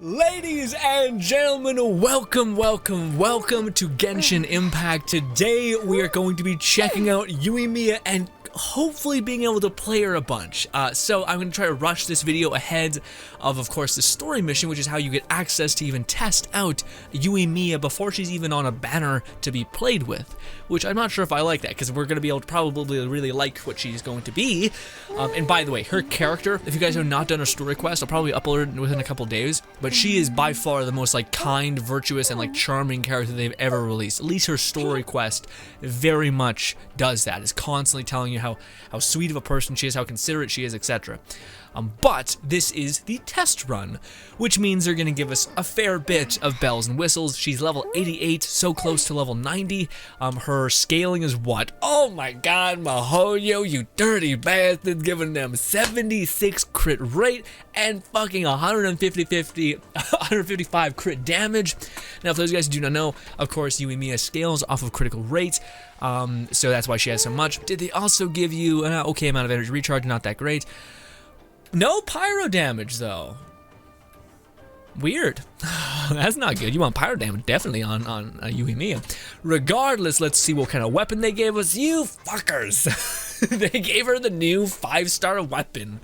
Ladies and gentlemen, welcome to Genshin Impact. Today we are going to be checking out Yoimiya and hopefully being able to play her a bunch. So I'm going to try to rush this video ahead of course, the story mission, which is how you get access to even test out Yoimiya before she's even on a banner to be played with, which I'm not sure if I like that, because we're going to be able to probably really like what she's going to be. And by the way, her character, if you guys have not done her story quest, I'll probably upload it within a couple days, but she is by far the most kind, virtuous, and charming character they've ever released. At least her story quest very much does that. It's constantly telling you how sweet of a person she is, how considerate she is, etc. But this is the test run, which means they're going to give us a fair bit of bells and whistles. She's level 88, so close to level 90. Her scaling is what? Oh my god, Mahoyo, you dirty bastard, giving them 76 crit rate and fucking 155 crit damage. Now, for those guys who do not know, of course, Yoimiya scales off of critical rate, so that's why she has so much. Did they also give you an okay amount of energy recharge? Not that great. No pyro damage, though. Weird. That's not good. You want pyro damage, definitely, on Yoimiya. Regardless, let's see what kind of weapon they gave us. You fuckers! They gave her the new 5-star weapon.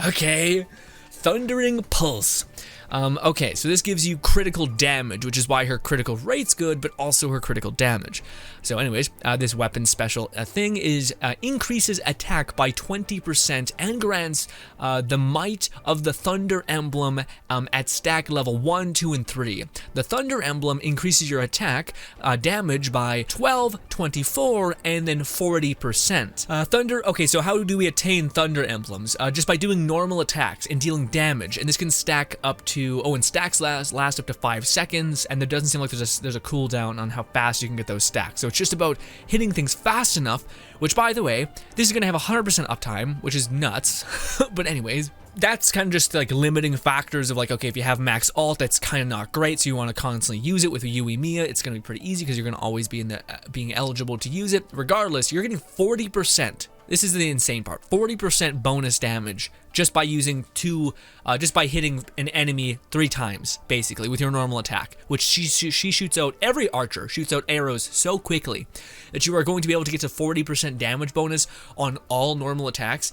Okay. Thundering Pulse. Okay, so this gives you critical damage, which is why her critical rate's good, but also her critical damage. So anyways, this weapon special thing is increases attack by 20% and grants the might of the Thunder Emblem at stack level 1, 2, and 3. The Thunder Emblem increases your attack damage by 12, 24, and then 40%. Thunder, okay, so how do we attain Thunder Emblems? Just by doing normal attacks and dealing damage, and this can stack up to, and stacks last up to 5 seconds, and there doesn't seem like there's a cooldown on how fast you can get those stacks. So it's just about hitting things fast enough, which, by the way, this is going to have 100% uptime, which is nuts. But anyways, that's kind of just limiting factors of okay, if you have max ult, that's kind of not great, so you want to constantly use it. With Yoimiya, it's going to be pretty easy because you're going to always be in the being eligible to use it. Regardless, you're getting 40%. This is the insane part. 40% bonus damage just by using just by hitting an enemy 3 times, basically, with your normal attack, which she shoots out, every archer shoots out arrows so quickly that you are going to be able to get to 40% damage bonus on all normal attacks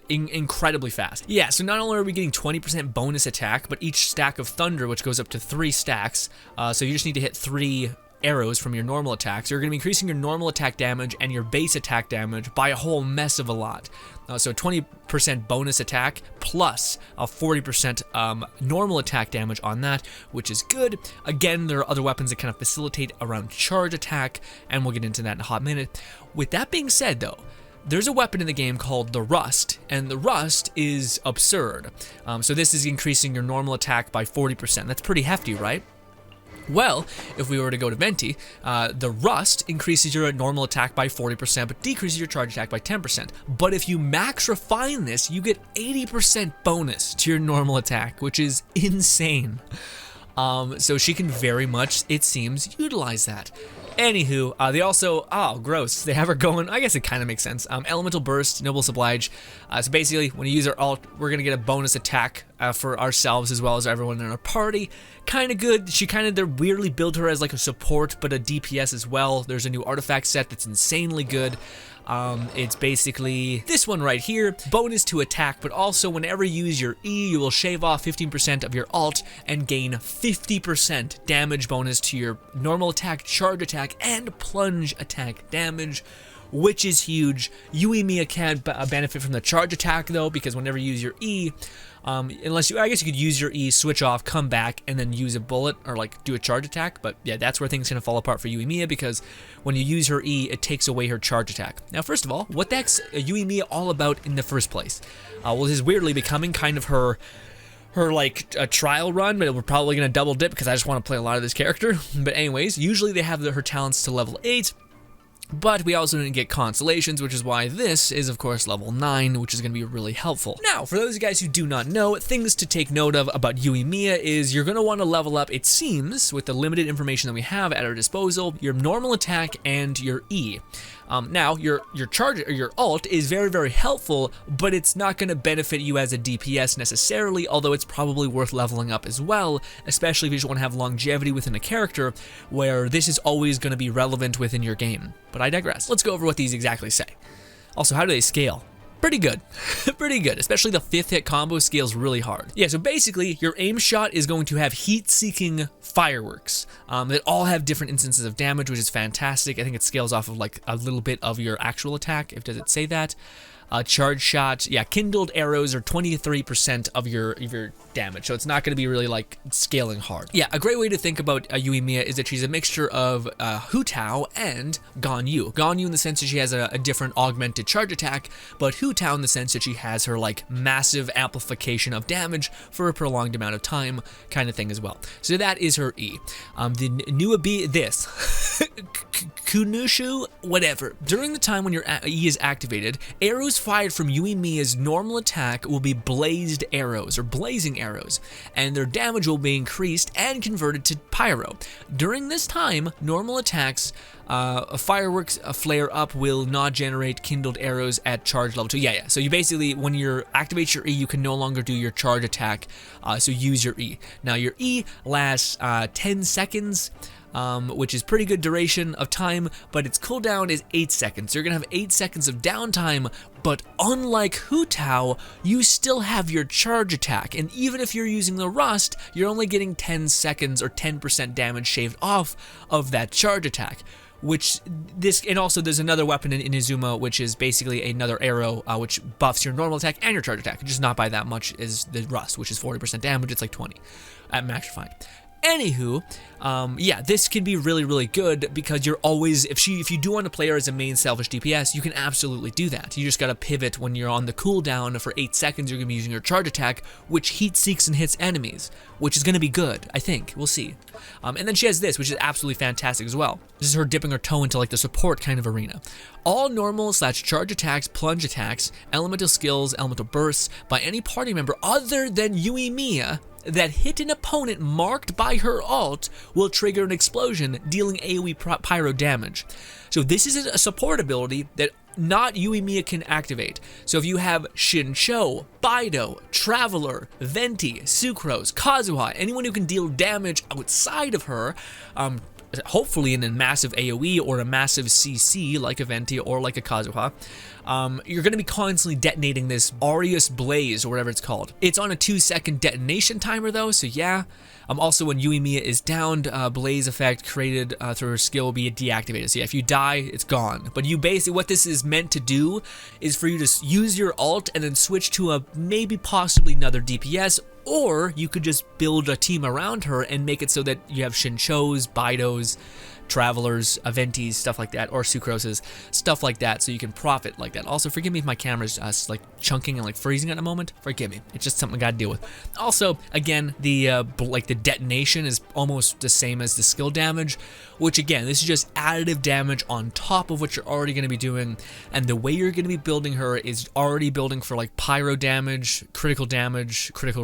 incredibly fast. Yeah, so not only are we getting 20% bonus attack, but each stack of thunder, which goes up to 3 stacks, so you just need to hit 3 arrows from your normal attacks. You're going to be increasing your normal attack damage and your base attack damage by a whole mess of a lot. So 20% bonus attack plus a 40% normal attack damage on that, which is good. Again, there are other weapons that kind of facilitate around charge attack, and we'll get into that in a hot minute. With that being said, though, there's a weapon in the game called the Rust, and the Rust is absurd. So this is increasing your normal attack by 40%. That's pretty hefty, right? Well, if we were to go to Venti, the Rust increases your normal attack by 40%, but decreases your charge attack by 10%. But if you max refine this, you get 80% bonus to your normal attack, which is insane. So she can very much, it seems, utilize that. Anywho, they also, gross, they have her going, I guess it kind of makes sense. Elemental Burst, Noble Oblige. So basically, when you use her ult, we're going to get a bonus attack for ourselves as well as everyone in our party. Kind of good. They weirdly build her as a support, but a DPS as well. There's a new artifact set that's insanely good. It's basically this one right here, bonus to attack, but also whenever you use your E, you will shave off 15% of your ult and gain 50% damage bonus to your normal attack, charge attack, and plunge attack damage, which is huge. Yoimiya can't benefit from the charge attack though, because whenever you use your E, unless I guess you could use your E, switch off, come back, and then use a bullet or do a charge attack. But yeah, that's where things kind of fall apart for Yoimiya, because when you use her E, it takes away her charge attack. Now, first of all, what the heck's Yoimiya all about in the first place? Well, this is weirdly becoming kind of her a trial run, but we're probably gonna double dip because I just want to play a lot of this character. But anyways, usually they have her talents to level 8. but we also didn't get constellations, which is why this is, of course, level 9, which is going to be really helpful. Now, for those of you guys who do not know, things to take note of about Yoimiya is you're going to want to level up, it seems, with the limited information that we have at our disposal, your normal attack and your E. Now, your charge or your ult is very, very helpful, but it's not going to benefit you as a DPS necessarily, although it's probably worth leveling up as well, especially if you just want to have longevity within a character, where this is always going to be relevant within your game. But I digress. Let's go over what these exactly say. Also, how do they scale? Pretty good. Pretty good, especially the 5th hit combo scales really hard. Yeah, so basically, your aim shot is going to have heat-seeking fireworks that all have different instances of damage, which is fantastic. I think it scales off of like a little bit of your actual attack, does it say that? Charge shot, yeah, kindled arrows are 23% of your damage, so it's not going to be really like scaling hard. Yeah, a great way to think about Yoimiya is that she's a mixture of Hu Tao and Ganyu. Ganyu in the sense that she has a different augmented charge attack, but Hu Tao in the sense that she has her like massive amplification of damage for a prolonged amount of time kind of thing as well. So that is her E. The new B, this Kunushu, whatever. During the time when your E is activated, arrows fired from Yoimiya's normal attack will be blazed arrows or blazing arrows, and their damage will be increased and converted to pyro. During this time, normal attacks, fireworks flare up will not generate kindled arrows at charge level 2. Yeah. So you basically, when you activate your E, you can no longer do your charge attack, so use your E. Now your E lasts 10 seconds, which is pretty good duration of time, but its cooldown is 8 seconds. So you're gonna have 8 seconds of downtime, but unlike Hu Tao, you still have your charge attack, and even if you're using the Rust, you're only getting 10 seconds or 10% damage shaved off of that charge attack. And also there's another weapon in Inazuma, which is basically another arrow, which buffs your normal attack and your charge attack, just not by that much as the Rust, which is 40% damage. It's like 20 at max fine. Anywho, yeah, this can be really, really good because you're always, if you do want to play her as a main selfish DPS, you can absolutely do that. You just gotta pivot when you're on the cooldown for 8 seconds. You're gonna be using your charge attack, which heat seeks and hits enemies, which is gonna be good, I think. We'll see. And then she has this, which is absolutely fantastic as well. This is her dipping her toe into like the support kind of arena. All normal / charge attacks, plunge attacks, elemental skills, elemental bursts by any party member other than Yoimiya that hit an opponent marked by her ult will trigger an explosion, dealing AoE pyro damage. So this is a support ability that not Yoimiya can activate. So if you have Shincho, Baido, Traveler, Venti, Sucrose, Kazuha, anyone who can deal damage outside of her, hopefully in a massive AoE or a massive CC like a Venti or like a Kazuha, you're going to be constantly detonating this Aureus Blaze or whatever it's called. It's on a 2-second detonation timer though, so yeah. Also when Yoimiya is downed, Blaze effect created through her skill will be deactivated. So yeah, if you die, it's gone. But you basically, what this is meant to do is for you to use your ult and then switch to a maybe possibly another DPS, or you could just build a team around her and make it so that you have Shinchos, Baidos, Travelers, Aventis, stuff like that, or Sucroses, stuff like that, so you can profit like that. Also, forgive me if my camera's like chunking and like freezing at the moment. Forgive me. It's just something I gotta deal with. Also, again, the detonation is almost the same as the skill damage, which again, this is just additive damage on top of what you're already gonna be doing, and the way you're gonna be building her is already building for like pyro damage, critical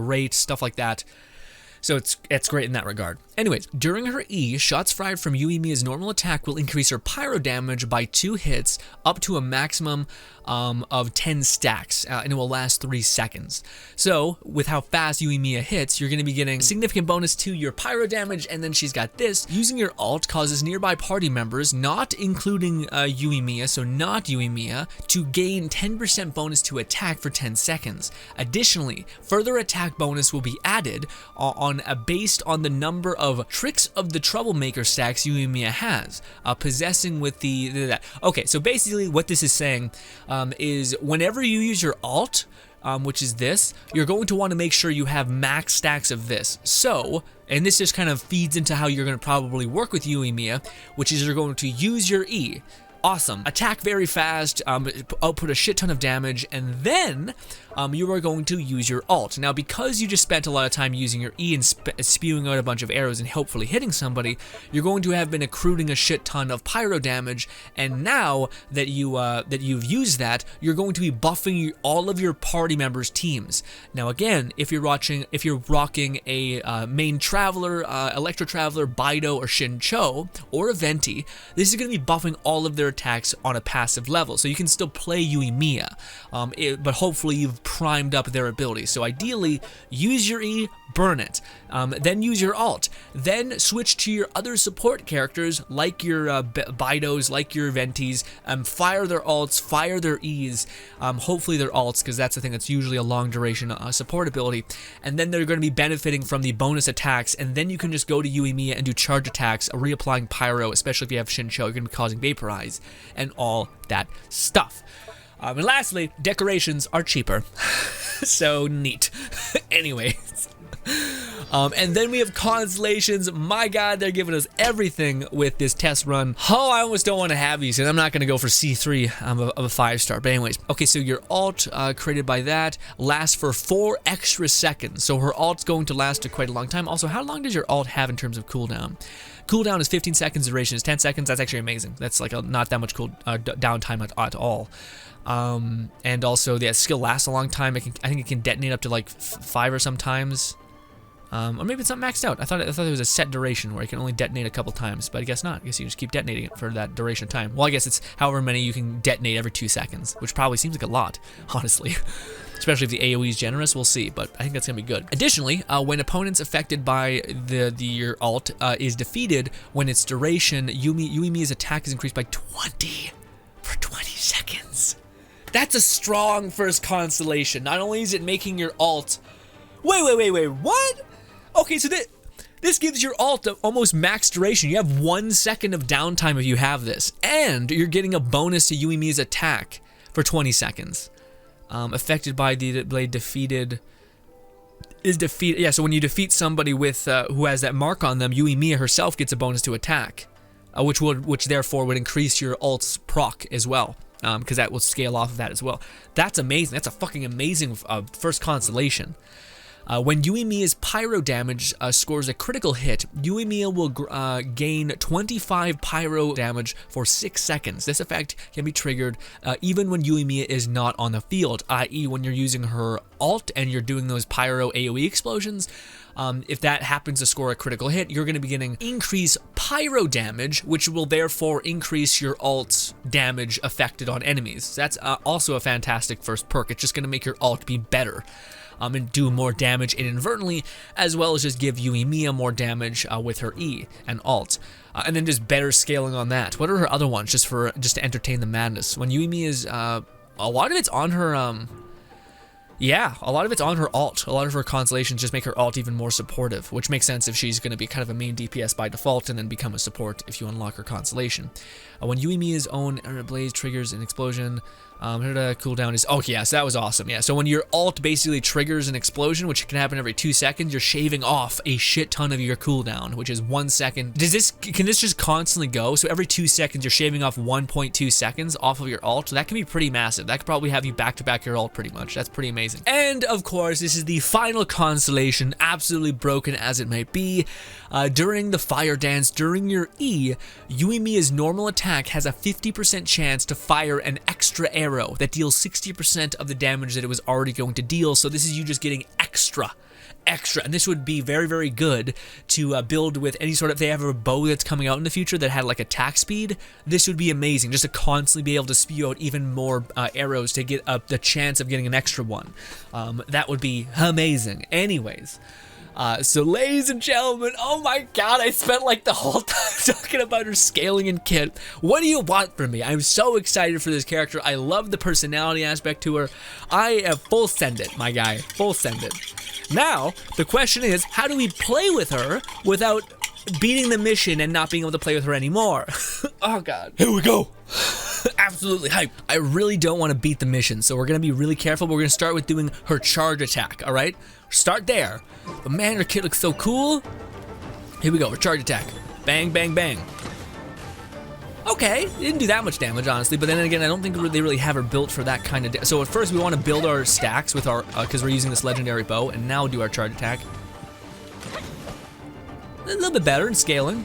rate, stuff like that. So it's great in that regard. Anyways, during her E, shots fired from Yoimiya's normal attack will increase her pyro damage by 2 hits up to a maximum of 10 stacks, and it will last 3 seconds. So, with how fast Yoimiya hits, you're going to be getting a significant bonus to your pyro damage, and then she's got this. Using your ult causes nearby party members, not including Yoimiya, so not Yoimiya, to gain 10% bonus to attack for 10 seconds. Additionally, further attack bonus will be added based on the number of Tricks of the Troublemaker stacks Yoimiya has, possessing with that. Okay, so basically what this is saying is whenever you use your ult, which is this, you're going to want to make sure you have max stacks of this. So, and this just kind of feeds into how you're going to probably work with Yoimiya, which is you're going to use your E. Awesome. Attack very fast, output a shit ton of damage, and then you are going to use your alt. Now, because you just spent a lot of time using your E and spewing out a bunch of arrows and hopefully hitting somebody, you're going to have been accruing a shit ton of pyro damage, and now that you've used that, you're going to be buffing all of your party members' teams. Now, again, if you're rocking a main traveler, electro traveler, Bido, or Shincho, or a Venti, this is going to be buffing all of their attacks on a passive level, so you can still play Yoimiya, but hopefully you've primed up their abilities. So ideally, use your E, burn it, then use your alt, then switch to your other support characters like your Bidos, like your Ventis, fire their alts, fire their E's, hopefully their alts, because that's the thing that's usually a long duration support ability, and then they're going to be benefiting from the bonus attacks, and then you can just go to Yoimiya and do charge attacks, reapplying pyro, especially if you have Shincho, you're going to be causing vaporize, and all that stuff. And lastly, decorations are cheaper. So neat. Anyways. And then we have constellations. My god, they're giving us everything with this test run. Oh, I almost don't want to have these, and I'm not going to go for C3 of a 5-star. But anyways, okay, so your alt created by that lasts for 4 extra seconds. So her alt's going to last quite a long time. Also, how long does your alt have in terms of cooldown? Cooldown is 15 seconds, duration is 10 seconds. That's actually amazing. That's like not that much downtime at all. And also, the skill lasts a long time. I think it can detonate up to like 5 or sometimes. Or maybe it's not maxed out. I thought it was a set duration where it can only detonate a couple times, but I guess not. I guess you just keep detonating it for that duration of time. Well, I guess it's however many you can detonate every 2 seconds, which probably seems like a lot, honestly. Especially if the AoE is generous, we'll see, but I think that's gonna be good. Additionally, when opponents affected by your alt is defeated, when its duration, Yoimiya's attack is increased by 20 for 20 seconds. That's a strong first constellation. Not only is it making your alt... Wait, what? Okay, so this gives your alt almost max duration. You have 1 second of downtime if you have this, and you're getting a bonus to Yoimiya's attack for 20 seconds. Affected by the blade defeated... Yeah, so when you defeat somebody with who has that mark on them, Yoimiya herself gets a bonus to attack, which therefore would increase your alt's proc as well. Because that will scale off of that as well. That's amazing. That's a fucking amazing first constellation. When Yoimiya's pyro damage scores a critical hit, Yoimiya will gain 25 pyro damage for 6 seconds. This effect can be triggered even when Yoimiya is not on the field, i.e. when you're using her alt and you're doing those pyro AoE explosions. If that happens to score a critical hit, you're going to be getting increased pyro damage, which will therefore increase your alt's damage affected on enemies. That's also a fantastic first perk. It's just going to make your alt be better. And do more damage inadvertently, as well as just give Yoimiya more damage with her E and alt. And then just better scaling on that. What are her other ones, just to entertain the madness? When Yoimiya is, a lot of it's on her, yeah, a lot of it's on her alt. A lot of her constellations just make her alt even more supportive, which makes sense if she's going to be kind of a main DPS by default and then become a support if you unlock her constellation. When Yoimiya's own blaze triggers an explosion, her cooldown is... Oh, yeah, so that was awesome. Yeah, so when your alt basically triggers an explosion, which can happen every 2 seconds, you're shaving off a shit ton of your cooldown, which is 1 second. Can this just constantly go? So every 2 seconds, you're shaving off 1.2 seconds off of your alt. So that can be pretty massive. That could probably have you back-to-back your alt pretty much. That's pretty amazing. And, of course, this is the final constellation, absolutely broken as it might be. During the fire dance, during your E, Yoimiya's normal attack has a 50% chance to fire an extra arrow that deals 60% of the damage that it was already going to deal. So this is you just getting extra, and this would be very, very good to build with any sort of... If they have a bow that's coming out in the future that had like attack speed, this would be amazing, just to constantly be able to spew out even more arrows to get the chance of getting an extra one. That would be amazing. Anyways, so ladies and gentlemen, oh my god, I spent like the whole time talking about her scaling and kit. What do you want from me? I'm so excited for this character. I love the personality aspect to her. I am full send it, my guy, full send it. Now, the question is, how do we play with her without beating the mission and not being able to play with her anymore? Oh god. Here we go. Absolutely hype. I really don't want to beat the mission, so we're going to be really careful. We're going to start with doing her charge attack, all right? Start there. But man, her kit looks so cool. Here we go, her charge attack. Bang, bang, bang. Okay, it didn't do that much damage, honestly, but then again, I don't think they really have her built for that kind of so at first, we want to build our stacks with our, because we're using this legendary bow, and now do our charge attack. A little bit better in scaling.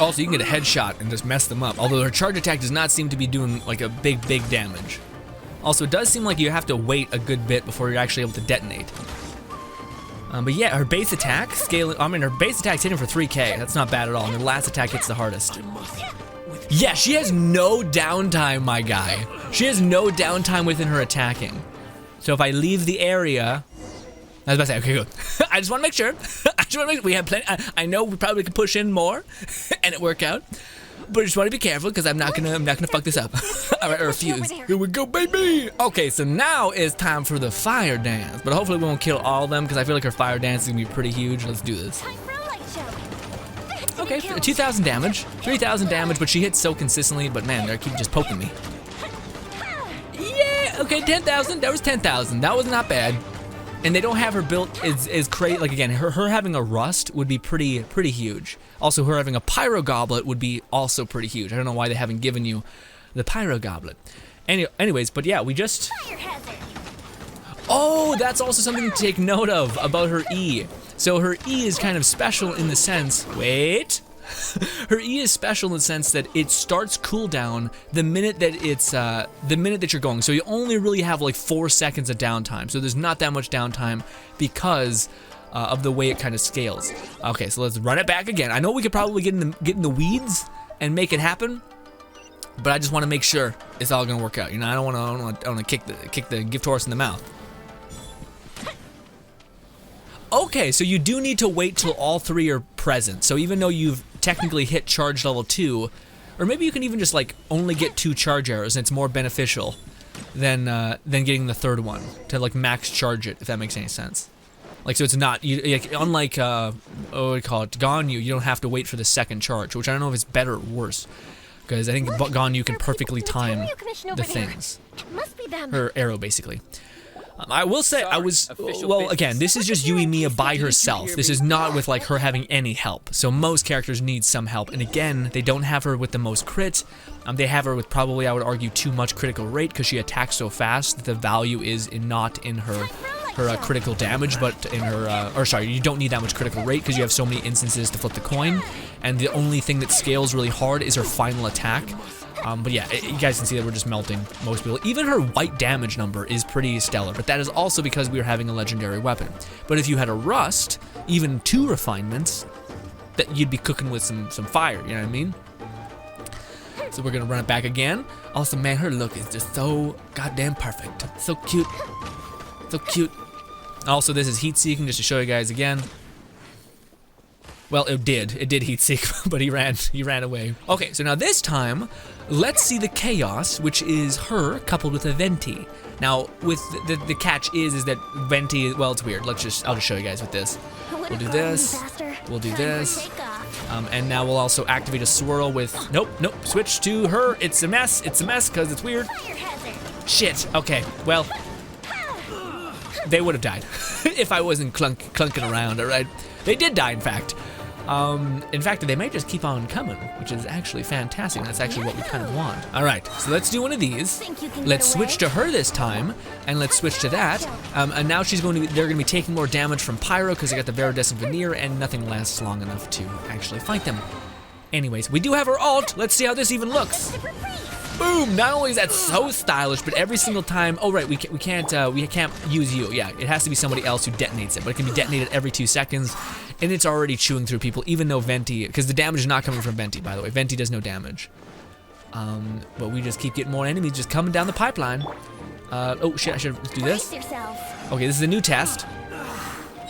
Also, you can get a headshot and just mess them up, although her charge attack does not seem to be doing like a big damage. Also, it does seem like you have to wait a good bit before you're actually able to detonate. But yeah, her base attack, her base attack's hitting for 3k. That's not bad at all, and her last attack hits the hardest. Yeah, she has no downtime, my guy. She has no downtime within her attacking. So if I leave the area, I was about to say, okay, good. I just want to make sure. We have plenty. I know we probably could push in more, and it work out. But I just want to be careful because I'm not gonna fuck this up. All right, I refuse. Here we go, baby. Okay, so now it's time for the fire dance. But hopefully we won't kill all of them because I feel like her fire dance is gonna be pretty huge. Let's do this. Okay, 2,000 damage, 3,000 damage, but she hits so consistently. But man, they keep just poking me. Yeah. Okay, 10,000. That was 10,000. That was not bad. And they don't have her built is crazy. Like again, her having a rust would be pretty huge. Also, her having a pyro goblet would be also pretty huge. I don't know why they haven't given you the pyro goblet. Anyways, but yeah, we just. Oh, that's also something to take note of about her E. So her E is kind of special in the sense. Wait. Her E is special in the sense that it starts cooldown the minute that you're going. So you only really have like 4 seconds of downtime. So there's not that much downtime because of the way it kind of scales. Okay, so let's run it back again. I know we could probably get in the weeds and make it happen, but I just want to make sure it's all gonna work out. You know, I don't want to kick the gift horse in the mouth. Okay, so you do need to wait till all 3 are present. So even though you've technically hit charge level 2, or maybe you can even just like only get 2 charge arrows, and it's more beneficial than getting the 3rd one to like max charge it, if that makes any sense. Like, so it's not unlike what do we call it, Ganyu, you don't have to wait for the 2nd charge, which I don't know if it's better or worse, because I think Ganyu can perfectly time the things. Her arrow, basically. I will say, well, again, this is just Yoimiya by herself. This is not with, like, her having any help. So most characters need some help. And again, they don't have her with the most crit. They have her with probably, I would argue, too much critical rate because she attacks so fast that the value is not in her critical damage, but in her, or sorry, you don't need that much critical rate because you have so many instances to flip the coin. And the only thing that scales really hard is her final attack. But yeah, you guys can see that we're just melting most people. Even her white damage number is pretty stellar, but that is also because we are having a legendary weapon. But if you had a rust, even 2 refinements, that you'd be cooking with some fire, you know what I mean? So we're gonna run it back again. Also, man, her look is just so goddamn perfect. So cute. So cute. Also, this is heat seeking, just to show you guys again. Well, it did heat seek, but he ran away. Okay, so now this time, let's see the chaos, which is her coupled with a Venti. Now, with the catch is that Venti, well, it's weird. I'll just show you guys with this. We'll do this. We'll do this. And now we'll also activate a swirl with, nope, switch to her. It's a mess because it's weird. Shit, okay, well, they would have died if I wasn't clunking around, all right? They did die, in fact. In fact, they might just keep on coming, which is actually fantastic. That's actually what we kind of want. All right, so let's do one of these. Let's switch to her this time, and let's switch to that. And now they're going to be taking more damage from Pyro because they got the Viridescent Veneer, and nothing lasts long enough to actually fight them. Anyways, we do have her ult. Let's see how this even looks. Boom! Not only is that so stylish, but every single time. Oh right, we can't use you. Yeah, it has to be somebody else who detonates it, but it can be detonated every 2 seconds, and it's already chewing through people. Even though Venti, because the damage is not coming from Venti, by the way. Venti does no damage. But we just keep getting more enemies just coming down the pipeline. Oh shit! I should do this. Okay, this is a new test.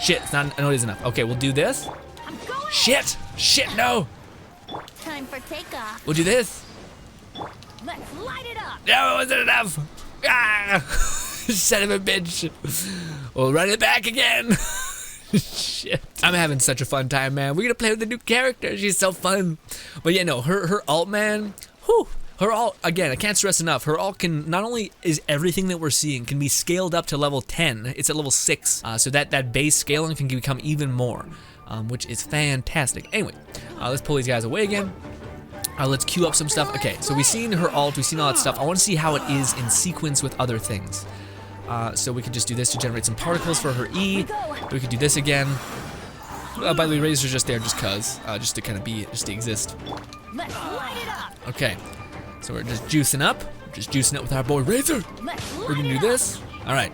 Shit, it's not. No, it is enough. Okay, we'll do this. Shit! No! Time for takeoff. We'll do this. Let's light it up. No, it wasn't enough. Ah, son of a bitch. We'll run it back again. Shit. I'm having such a fun time, man. We're gonna play with the new character. She's so fun. But yeah, no, her ult, man. Whew. Her ult, again, I can't stress enough. Her ult can, not only is everything that we're seeing, can be scaled up to level 10. It's at level 6. So that base scaling can become even more, which is fantastic. Anyway, let's pull these guys away again. Let's queue up some stuff. Okay, so we've seen her ult, we've seen all that stuff. I want to see how it is in sequence with other things. So we could just do this to generate some particles for her E. We could do this again. By the way, Razor's just there just cause, just to kind of be, just to exist. Let's light it up. Okay, so we're just juicing up. Just juicing up with our boy Razor. We're gonna do this. All right,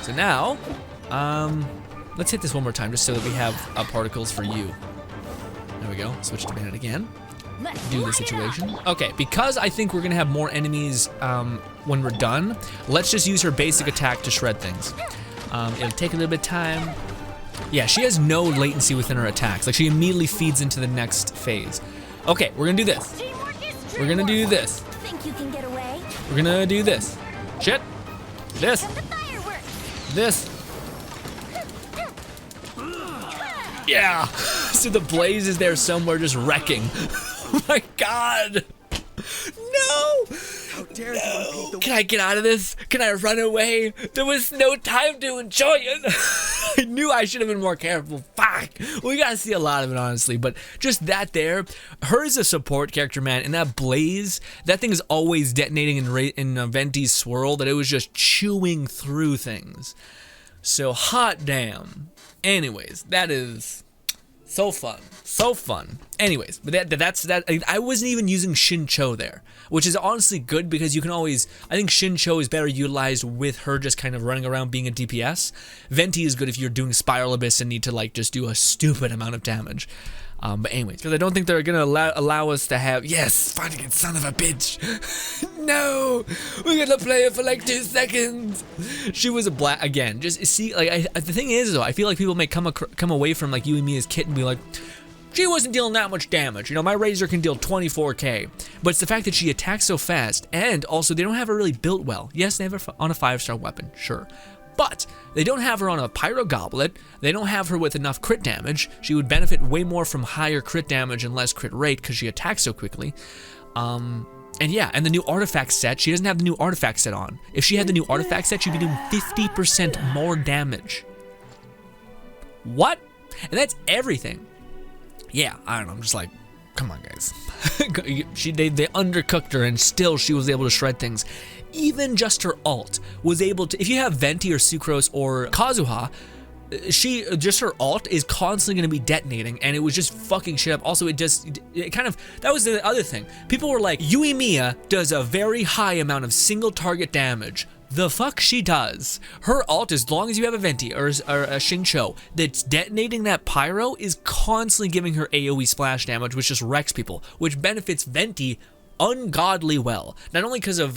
so now, let's hit this one more time just so that we have particles for you. There we go, switch to Bandit again. Do the situation. Okay, because I think we're gonna have more enemies when we're done, let's just use her basic attack to shred things. It'll take a little bit of time. Yeah, she has no latency within her attacks. Like, she immediately feeds into the next phase. Okay, we're gonna do this. We're gonna do this. Think you can get away? We're gonna do this. Shit. This. This. Yeah. So the blaze is there somewhere just wrecking. Oh my god. No. How dare you? No. Can I get out of this? Can I run away? There was no time to enjoy it. I knew I should have been more careful. Fuck. We gotta see a lot of it, honestly. But just that there, her as a support character, man, and that blaze, that thing is always detonating in Venti's swirl, that it was just chewing through things. So hot damn. Anyways, that is so fun. So fun. Anyways, but that's that. I wasn't even using Shincho there, which is honestly good because you can always, I think Shincho is better utilized with her just kind of running around being a DPS. Venti is good if you're doing Spiral Abyss and need to like just do a stupid amount of damage. But anyways, because I don't think they're gonna allow us to have, yes, fighting it, son of a bitch. No, we're gonna play it for like 2 seconds. She was a black, again, just see, like, the thing is though, I feel like people may come away from like Yoimiya's kit and be like, she wasn't dealing that much damage. You know, my Razor can deal 24k. But it's the fact that she attacks so fast, and also they don't have her really built well. Yes, they have her on a 5-star weapon, sure. But they don't have her on a Pyro Goblet. They don't have her with enough crit damage. She would benefit way more from higher crit damage and less crit rate because she attacks so quickly. And yeah, and the new artifact set, she doesn't have the new artifact set on. If she had the new artifact set, she'd be doing 50% more damage. What? And that's everything. Yeah, I don't know, I'm just like, come on guys. They undercooked her and still she was able to shred things. Even just her ult was able to, if you have Venti or Sucrose or Kazuha, just her ult is constantly going to be detonating, and it was just fucking shit up. Also, it kind of, that was the other thing. People were like, Yoimiya does a very high amount of single target damage. The fuck she does. Her ult, as long as you have a Venti or a Xingqiu that's detonating that pyro, is constantly giving her AoE splash damage, which just wrecks people, which benefits Venti ungodly well. Not only because of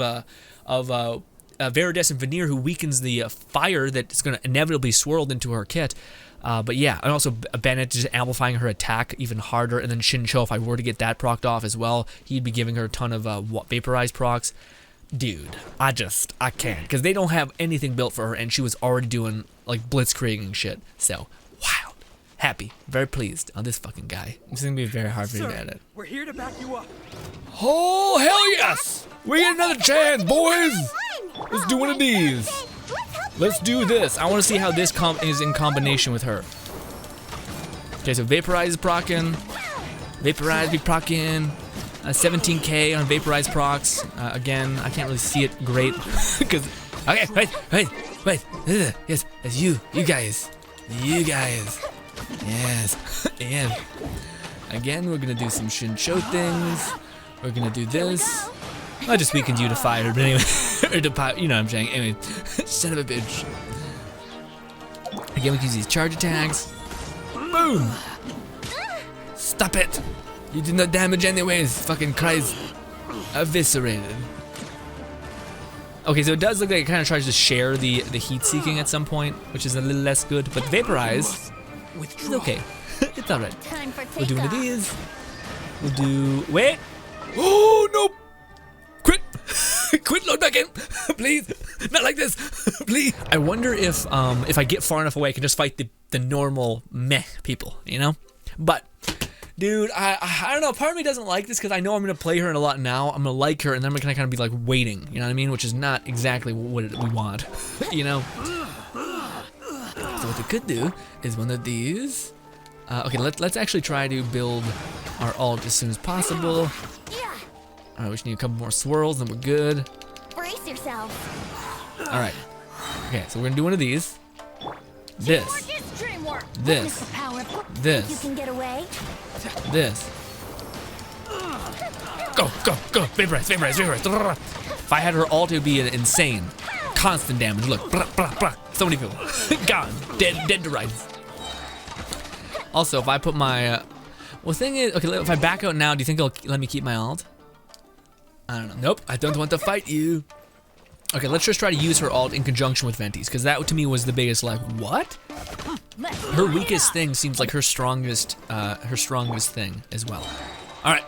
Veridescent Veneer, who weakens the fire that's going to inevitably swirl into her kit, but yeah, and also Bennett just amplifying her attack even harder, and then Xingqiu, if I were to get that procced off as well, he'd be giving her a ton of Vaporize procs. Dude, I can't, because they don't have anything built for her, and she was already doing like blitzkrieging shit. So, wild, happy, very pleased on this fucking guy. It's gonna be very hard for me to edit. We're here to back you up. Oh hell yes! We get another chance, boys. Let's do one of these. Let's do this. I want to see how this is in combination with her. Okay, so Vaporize is proccing. Vaporize be proccing. 17k on Vaporize procs. Again, I can't really see it great because. Okay, wait. Yes, that's you guys. Yes, and again, we're gonna do some Xingqiu things. We're gonna do this. I just weakened you to fire, but anyway, or to, you know what I'm saying. Anyway, son of a bitch. Again, we can use these charge attacks. Boom! Stop it! You did not damage anyways, fucking Christ. Eviscerated. Okay, so it does look like it kind of tries to share the heat seeking at some point, which is a little less good, but Vaporize is okay. It's alright. We'll do one of these. We'll do, wait! Oh, no! Quit! Quit, load back in! Please! Not like this! Please! I wonder if I get far enough away, I can just fight the normal meh people, you know? But, dude, I don't know, part of me doesn't like this because I know I'm going to play her in a lot now. I'm going to like her, and then I'm going to kind of be like waiting, you know what I mean? Which is not exactly what we want, you know? So what we could do is one of these. Okay, let's actually try to build our ult as soon as possible. Alright, we just need a couple more swirls and we're good. Brace yourself. Alright. Okay, so we're gonna do one of these. This. Teamwork is dreamwork. This. Witness the power. You This. can get away. This. Go, go, go. Vaporize, vaporize, vaporize. If I had her ult, it would be insane. Constant damage. Look. Blah, blah, blah. So many people. Gone. Dead to rights. Also, if I put my... well, thing is... okay, if I back out now, do you think it'll let me keep my ult? I don't know. Nope. I don't want to fight you. Okay, let's just try to use her ult in conjunction with Venti's, because that to me was the biggest, like, what? Her weakest thing seems like her strongest thing as well. All right,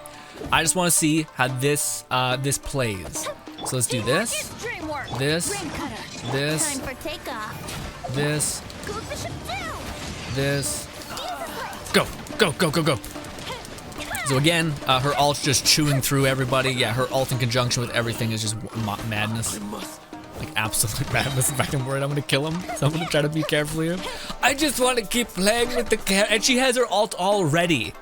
I just want to see how this plays. So let's do this, this, this, Time for takeoff. this, Go the ship down. this. Go, go, go, go, go. So again, her ult's just chewing through everybody. Yeah, her ult in conjunction with everything is just madness. Like absolute madness. In fact, I'm worried I'm gonna kill him, so I'm gonna try to be careful here. I just want to keep playing with the character, and she has her ult already.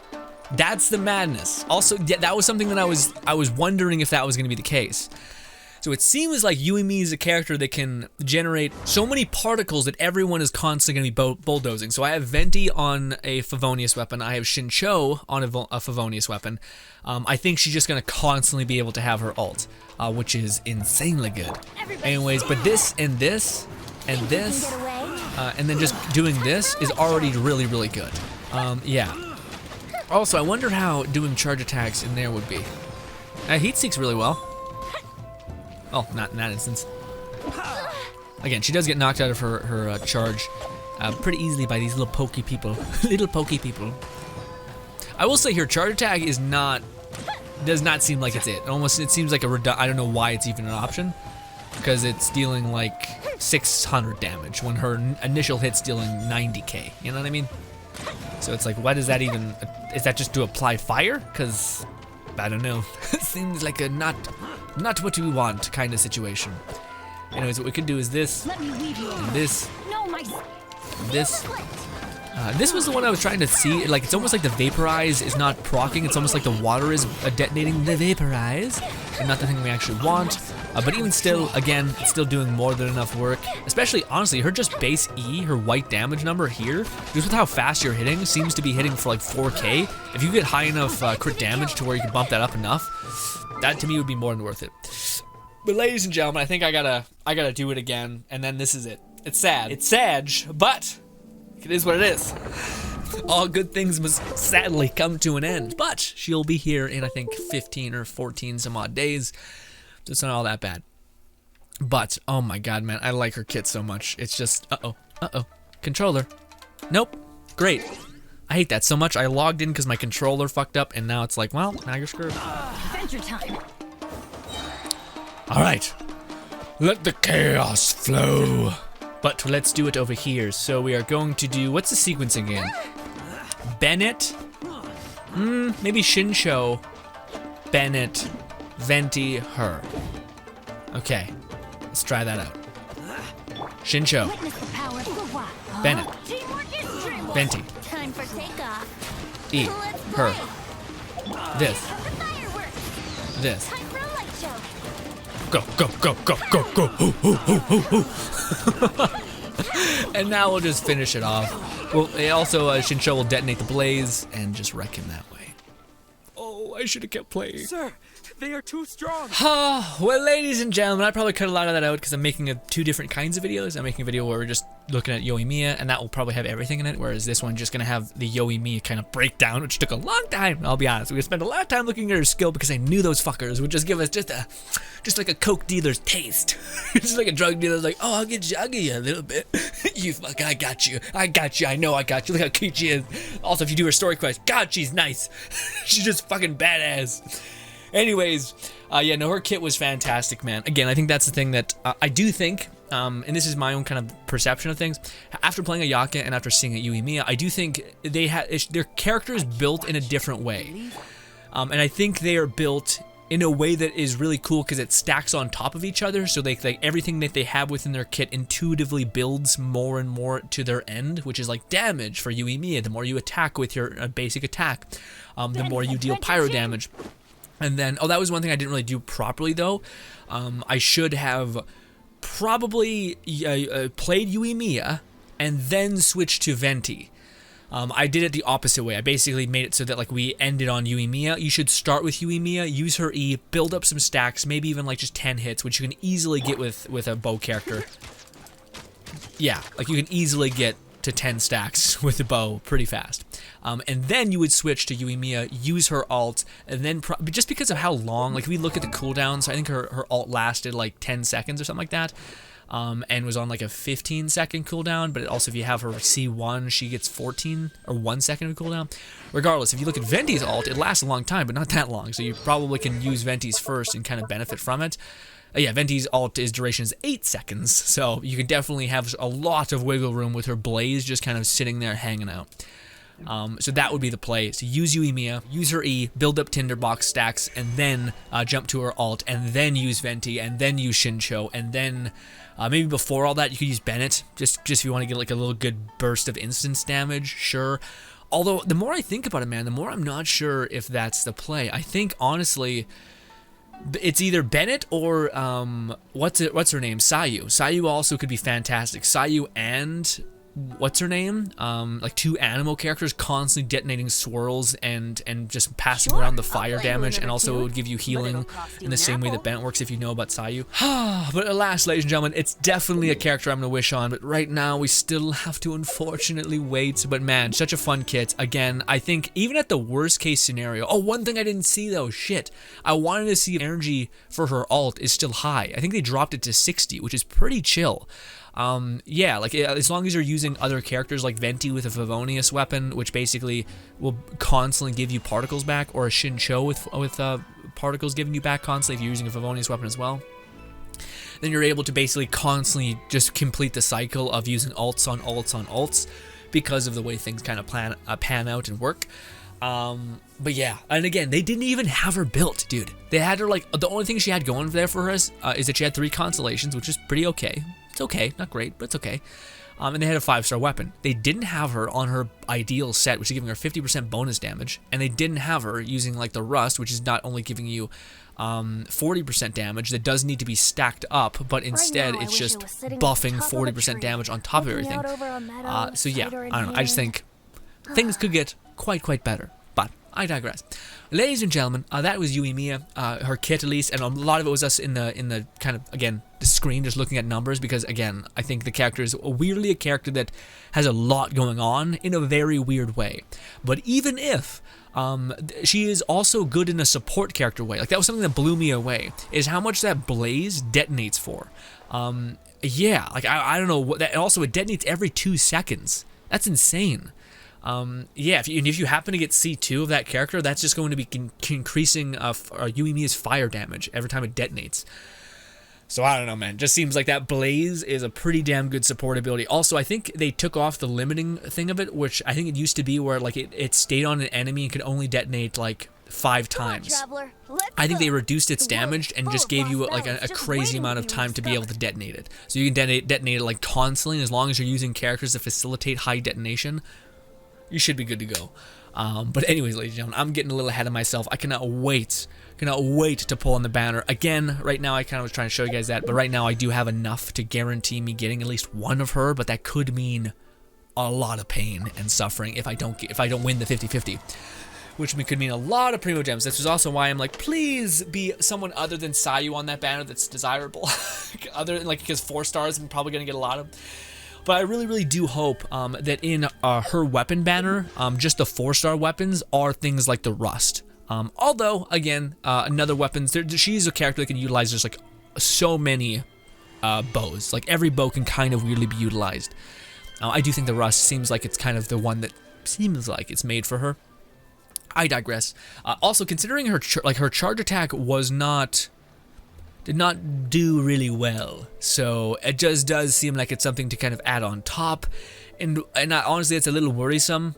That's the madness. Also, yeah, that was something that I was wondering if that was gonna be the case. So it seems like Yoimiya is a character that can generate so many particles that everyone is constantly going to be bulldozing. So I have Venti on a Favonius weapon. I have Shincho on a Favonius weapon. I think she's just going to constantly be able to have her ult, which is insanely good. Anyways, but this and this and this, and then just doing this is already really, really good. Yeah. Also, I wonder how doing charge attacks in there would be. Heat seeks really well. Oh, not in that instance. Again, she does get knocked out of her charge pretty easily by these little pokey people. Little pokey people. I will say her charge attack is does not seem like it's it. It seems like I don't know why it's even an option. Because it's dealing like 600 damage when her initial hit's dealing 90k. You know what I mean? So it's like, why does that even... is that just to apply fire? Because... I don't know. Seems like a not what we want kind of situation. Anyways, what we could do is this, and this, this. This was the one I was trying to see. Like, it's almost like the vaporize is not proccing. It's almost like the water is detonating the vaporize, and not the thing we actually want. But even still, again, it's still doing more than enough work. Especially, honestly, her just base E, her white damage number here, just with how fast you're hitting, seems to be hitting for like 4k. If you get high enough crit damage to where you can bump that up enough, that to me would be more than worth it. But ladies and gentlemen, I think I gotta do it again, and then this is it. It's sad. It's sad, but it is what it is. All good things must sadly come to an end. But she'll be here in, I think, 15 or 14 some odd days. So it's not all that bad. But, oh my god, man, I like her kit so much. It's just, uh-oh. Controller. Nope. Great. I hate that so much. I logged in because my controller fucked up, and now it's like, well, now you're screwed. Adventure time. Alright. Let the chaos flow. But let's do it over here. So we are going to do, what's the sequence again? Bennett. Maybe Shincho. Bennett. Venti, her. Okay. Let's try that out. Shincho. Bennett. Venti. Time for takeoff. E. Her. This. This. Time for a light show. Go, go, go, go, go, go. Hoo, hoo, hoo, hoo, hoo. And now we'll just finish it off. Well, also, Shincho will detonate the blaze and just wreck him that way. Oh, I should have kept playing. Sir, they are too strong. Well, ladies and gentlemen, I probably cut a lot of that out because I'm making two different kinds of videos. I'm making a video where we're just looking at Yoimiya, and that will probably have everything in it, whereas this one's just going to have the Yoimiya kind of breakdown, which took a long time, I'll be honest. We spent a lot of time looking at her skill because I knew those fuckers would just give us just like a coke dealer's taste. Just like a drug dealer's like, oh, I'll give you a little bit. You fuck, I got you, I know I got you. Look how cute she is. Also, if you do her story quest, God, she's nice. She's just fucking badass. Anyways, yeah, no, her kit was fantastic, man. Again, I think that's the thing that I do think, and this is my own kind of perception of things. After playing Ayaka and after seeing Yoimiya, I do think their characters built in a different way, and I think they are built in a way that is really cool because it stacks on top of each other. So like everything that they have within their kit intuitively builds more and more to their end, which is like damage for Yoimiya. The more you attack with your basic attack, the more you deal pyro damage. And then, oh, that was one thing I didn't really do properly, though. I should have probably played Yoimiya and then switched to Venti. I did it the opposite way. I basically made it so that like we ended on Yoimiya. You should start with Yoimiya, use her E, build up some stacks, maybe even like just 10 hits, which you can easily get with a bow character. Yeah, like you can easily get to 10 stacks with the bow pretty fast. And then you would switch to Yoimiya, use her alt, and then just because of how long, like we look at the cooldowns, I think her alt lasted like 10 seconds or something like that, and was on like a 15-second cooldown, but also if you have her C1, she gets 14 or 1 second of cooldown. Regardless, if you look at Venti's alt, it lasts a long time, but not that long, so you probably can use Venti's first and kind of benefit from it. Yeah, Venti's alt duration is 8 seconds, so you can definitely have a lot of wiggle room with her Blaze just kind of sitting there hanging out. So that would be the play. So use Yoimiya, use her E, build up Tinderbox stacks, and then jump to her alt, and then use Venti, and then use Shincho, and then maybe before all that you could use Bennett, just if you want to get like a little good burst of instance damage, sure. Although the more I think about it, man, the more I'm not sure if that's the play. I think honestly, it's either Bennett or what's her name? Sayu. Sayu also could be fantastic. Sayu and what's her name? Like two animal characters constantly detonating swirls and just passing around the fire damage, and also it would give you healing in the same way that Bennett works if you know about Sayu. But alas, ladies and gentlemen, it's definitely a character I'm gonna wish on, but right now we still have to unfortunately wait. But man, such a fun kit. Again, I think even at the worst case scenario, oh, one thing I didn't see though, shit. I wanted to see if energy for her alt is still high. I think they dropped it to 60, which is pretty chill. Yeah, like as long as you're using other characters like Venti with a Favonius weapon, which basically will constantly give you particles back, or a Shincho with particles giving you back constantly if you're using a Favonius weapon as well, then you're able to basically constantly just complete the cycle of using alts on alts on alts because of the way things kind of pan out and work. But yeah, and again, they didn't even have her built, dude. They had her like, the only thing she had going there for her is that she had 3 constellations, which is pretty okay. It's okay, not great, but it's okay. And they had a 5-star weapon. They didn't have her on her ideal set, which is giving her 50% bonus damage, and they didn't have her using like the rust, which is not only giving you 40% damage that does need to be stacked up, but instead it's just buffing 40% damage on top of everything. So yeah, I don't know. I just think things could get quite better. But I digress. Ladies and gentlemen, that was Yoimiya, her kit at least, and a lot of it was us in the kind of, again, the screen just looking at numbers, because again, I think the character is weirdly a character that has a lot going on in a very weird way. But even if she is also good in a support character way, like that was something that blew me away, is how much that Blaze detonates for. Yeah, like I don't know what that. Also, it detonates every 2 seconds. That's insane. Yeah, if you happen to get C2 of that character, that's just going to be increasing Yoimiya's fire damage every time it detonates. So I don't know, man. Just seems like that Blaze is a pretty damn good support ability. Also, I think they took off the limiting thing of it, which I think it used to be where like it stayed on an enemy and could only detonate like 5 times. I think they reduced its damage and just gave you like a crazy amount of time to be able to detonate it. So you can detonate it like constantly, as long as you're using characters that facilitate high detonation. You should be good to go. But anyways, ladies and gentlemen, I'm getting a little ahead of myself. I cannot wait to pull on the banner. Again, right now I kind of was trying to show you guys that, but right now I do have enough to guarantee me getting at least one of her, but that could mean a lot of pain and suffering if I don't win the 50-50. Which could mean a lot of Primo Gems. This is also why I'm like, please be someone other than Sayu on that banner that's desirable. Other than, like, because 4 stars I'm probably going to get a lot of. But I really do hope that in her weapon banner, just the 4-star weapons are things like the Rust. Although, again, another weapons, she's a character that can utilize just like so many bows. Like every bow can kind of weirdly be utilized. I do think the Rust seems like it's kind of the one that seems like it's made for her. I digress. Also, considering her her charge attack did not do really well, so it just does seem like it's something to kind of add on top, and honestly, it's a little worrisome.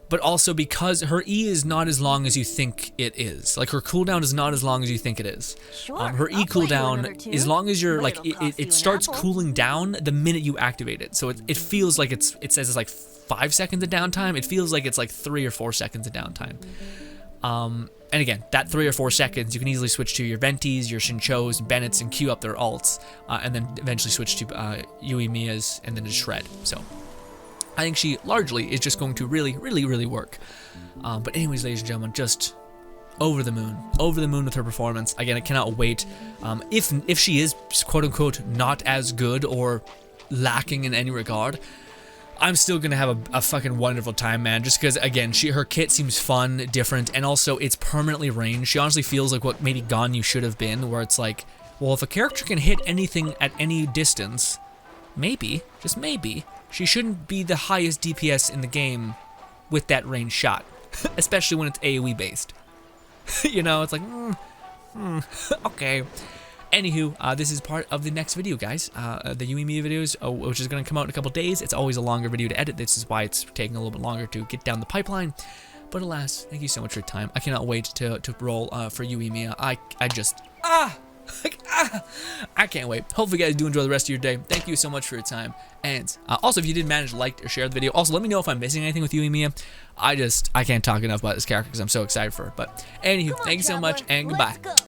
But also because her E is not as long as you think it is. Like her cooldown is not as long as you think it is. Her E cooldown, as long as you're like, it starts cooling down the minute you activate it. So it feels like it says it's like 5 seconds of downtime. It feels like it's like 3 or 4 seconds of downtime. And again, that 3 or 4 seconds, you can easily switch to your Ventis, your Shinchos, Bennetts, and queue up their ults, and then eventually switch to Yoimiya's and then just shred. So I think she largely is just going to really work. But anyways, ladies and gentlemen, just over the moon with her performance. Again, I cannot wait. If she is quote unquote not as good or lacking in any regard, I'm still gonna have a fucking wonderful time, man. Just because, again, her kit seems fun, different, and also it's permanently ranged. She honestly feels like what maybe Ganyu should have been, where it's like, well, if a character can hit anything at any distance, maybe, just maybe, she shouldn't be the highest DPS in the game with that range shot, especially when it's AoE based. You know, it's like, okay. Anywho, this is part of the next video, guys. The Yoimiya videos, which is going to come out in a couple days. It's always a longer video to edit. This is why it's taking a little bit longer to get down the pipeline. But alas, thank you so much for your time. I cannot wait to roll for Yoimiya. I can't wait. Hopefully, you guys do enjoy the rest of your day. Thank you so much for your time. And also, if you did manage to like or share the video, also let me know if I'm missing anything with Yoimiya. I can't talk enough about this character because I'm so excited for her. But anywho, thank you so much, and goodbye.